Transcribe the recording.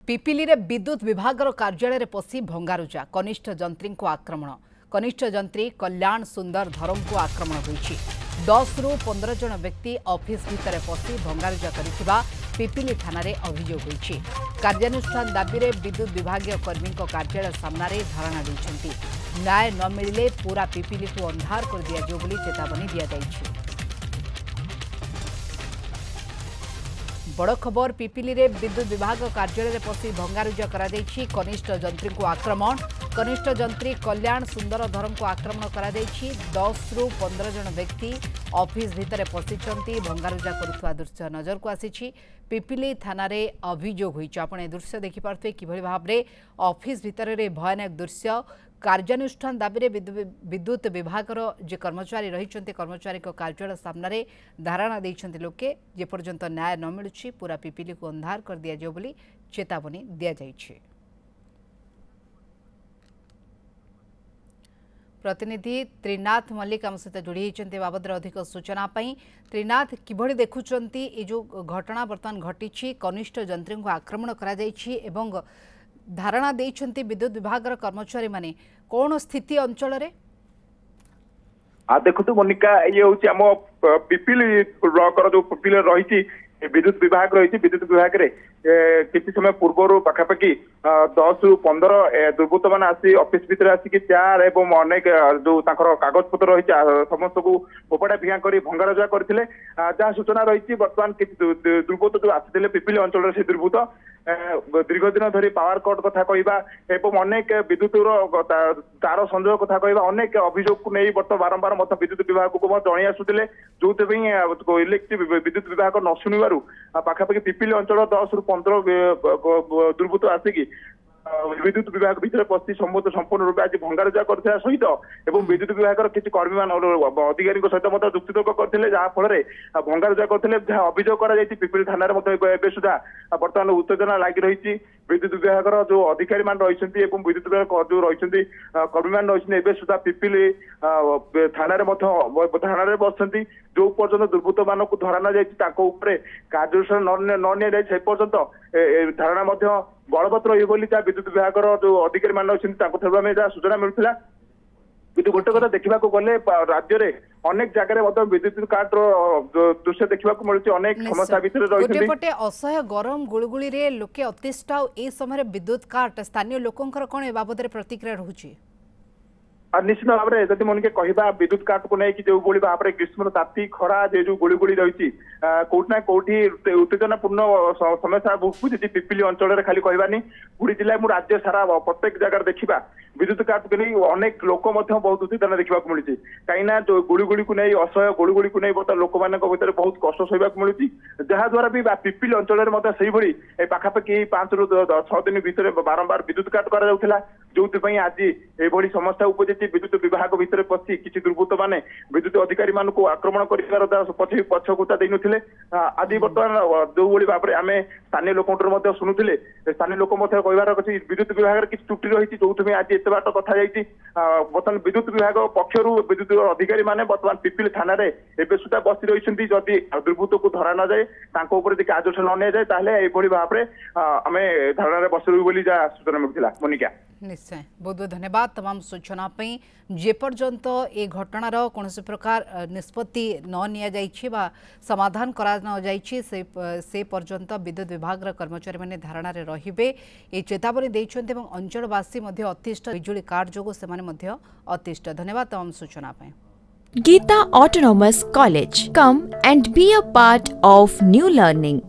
पिपिली रे विद्युत विभागर कार्यालय रे पसी भंगारुजा कनिष्ठ जंत्री को आक्रमण कनिष्ठ जंत्री कल्याण सुंदर धरम को आक्रमण होईछि 10 रु 15 जन व्यक्ति ऑफिस भितर पसी भंगारुजा करिथिबा पिपिली थाना रे अभियोग होईछि। कार्यानुष्ठान दाबी रे विद्युत विभागीय कर्मी को कार्यालय सामना रे धारणा दैछन्ति। न्याय न मिलिले पूरा पिपिली को अंधार कर दिया जो बोली चेतावनी दिया जाइछि। बड़ खबर पिपिली रे विद्युत विभाग कार्यालय पसी भंगारुजा करा दैछि। कनिष्ठ जंत्री को आक्रमण कनिष्ठ जंत्री कल्याण सुंदर धरम को आक्रमण करा दैछि। 10 रु 15 जन व्यक्ति ऑफिस भितर पशिचंती भंगारुजा करुवा दृश्य नजर को आसीछि। पिपिली थाना रे अभियोग होईछि। आपण ए दृश्य देखि पारथि किभଳି भाबरे ऑफिस भितर रे भयानक दृश्य कार्यानुष्ठान दाबी रे विद्युत विभागर जे कर्मचारी रही कर्मचारी कार्यालय सामने धारणा देइछन्ति लोके जे पर्यंत न्याय न मिलुछि पूरा पिपिली को अंधार कर दिया जाय बोली चेतावनी दिया जाइछि। प्रतिनिधि त्रिनाथ मल्लिक आम सहित जोड़ी होती बाबद अधिक सूचना पाई। त्रिनाथ किभଳି देखुचंती ए जो घटना बर्तमान घटी कनिष्ठ जंत्री को आक्रमण करा जाइछि एवं धारणा देइछन्ति विद्युत विभाग कर्मचारी माने कौन स्थिति अंचल रे देखु मोनिका ये हूँ आम पिपिली ब्लॉक जो पिपिली रही विद्युत विभाग रही विद्युत विभाग रे किसी समय पूर्व पाखापाखि 10 रु 15 दुर्बृत्त मान आसी ऑफिस भीतर आसिक चेयर एवं अनेक जो कागज पत्र रही समस्त को फोपड़ा फिंगा कर भंगारुजा करते जहाँ सूचना रही बर्तमान किसी दुर्बृत्त जो आसी पिपिली अंचल से दुर्बृत्त दीर्घ दिन धरी पावर कट कथा कहवा एवं अनेक विद्युत तार संजोग कथा कहवा अनेक अभियोग को नहीं बर्तमान बारंबार मत विद्युत विभाग को जन आसुले जो इलेक्ट्रिक विद्युत विभाग न शुणु पाखापाखि पिपिली अंचल 10 रु 15 दुर्बृत्त आसिकी विद्युत विभाग भीतर पशि संपूर्ण रूप आज भंगारुजा करथिबा सहित एवं विद्युत विभाग किसी कर्मी मान अधिकारी सहित मत जुक्तितर्क करथिले जहाँ फल भंगारुजा करथिले जहाँ अभियोग करा जायछि पिपिली थाना रे मत सुधा बर्तमान उत्तेजना लागि रही विद्युत विभाग जो अधिकारी मान रही विद्युत विभाग जो रही कर्मी मान रही सुधा पिपिली थाना रे बसंती जो पर्यटन दुर्बृत्त मान को धरा न जाए कार्यानुष्ठान न नि जाए पर्यंत धारणा बलवत् रही विद्युत विभाग जो अधिकारी मान रही जहाँ सूचना मिलूला किंतु गोटे कथा देखा गले राज्य में अनेक जगह विद्युत काट दृश्य देखा मिलूँ अनेक समस्या भितर रही असह्य गरम गुड़गुड़ी रे लोके अतिष्ठ ए समय विद्युत काट स्थानीय लोकंकर कौन ए बाबद प्रतिक्रिया रहुछि निश्चित भाव में जब मन के कहवा विद्युत काट को लेकिन जो भाव में ग्रीष्म ताती खरा जो गुड़गुड़ी रही कौट ना कौटी उत्तेजनापूर्ण समस्या भुगुची पिपिली अंचल खाली कहवानी पूरी जिला मु राज्य सारा प्रत्येक जगह देखा विद्युत काट को नहीं अनेक लोक बहुत उत्तेजना देखा मिली कहीं जो गुड़गुड़ी को नहीं असह्य गुड़गुड़ी को नहीं बर्तमान लोक मान बहुत कष्ट सहवाक मिलूँ जहाद्वारा भी पिपिली अंचल में पाखापाखि 5 रु 6 दिन भितर बारंबार विद्युत काट करा जो आज ये समस्या उपजी विद्युत विभाग भितर पशि किसी दुर्बृत्त माने विद्युत अधिकारी मान को आक्रमण कर पछकुता दे नुथिले आज बर्तमान जो भाव में आम स्थानीय लोक शुणुले स्थानीय लोक कहबार अच्छी विद्युत विभाग किसी त्रुटि रही जो आज एत बाट कथा जाइए बर्तमान विद्युत विभाग पक्षर विद्युत अधिकारी माने बर्तमान पिपिली थाना रे एबे सुधा बसी रही जदि दुर्बृत्त को धरा न जाए कार्यानुष्ठान न निया जाए ये भाव में आम धारणा बस बोली जहाँ सूचना मिलूला मोनिका निश्चय बहुत बहुत धन्यवाद तमाम सूचना जे पर्यंत ए घटनार कौन प्रकार निष्पत्ति न निया जाइछि बा समाधान करा न जाइछि से पर्यंत विद्युत विभाग कर्मचारी माने धारणा रे रहिबे ए चेतावनी दैछन्ते एवं अंचलवासी मध्ये अतिष्ठ बिजुली काट जोगो से माने मध्ये अतिष्ठ धन्यवाद तमाम सूचना पे। Geeta Autonomous College. Come and be a part of new learning.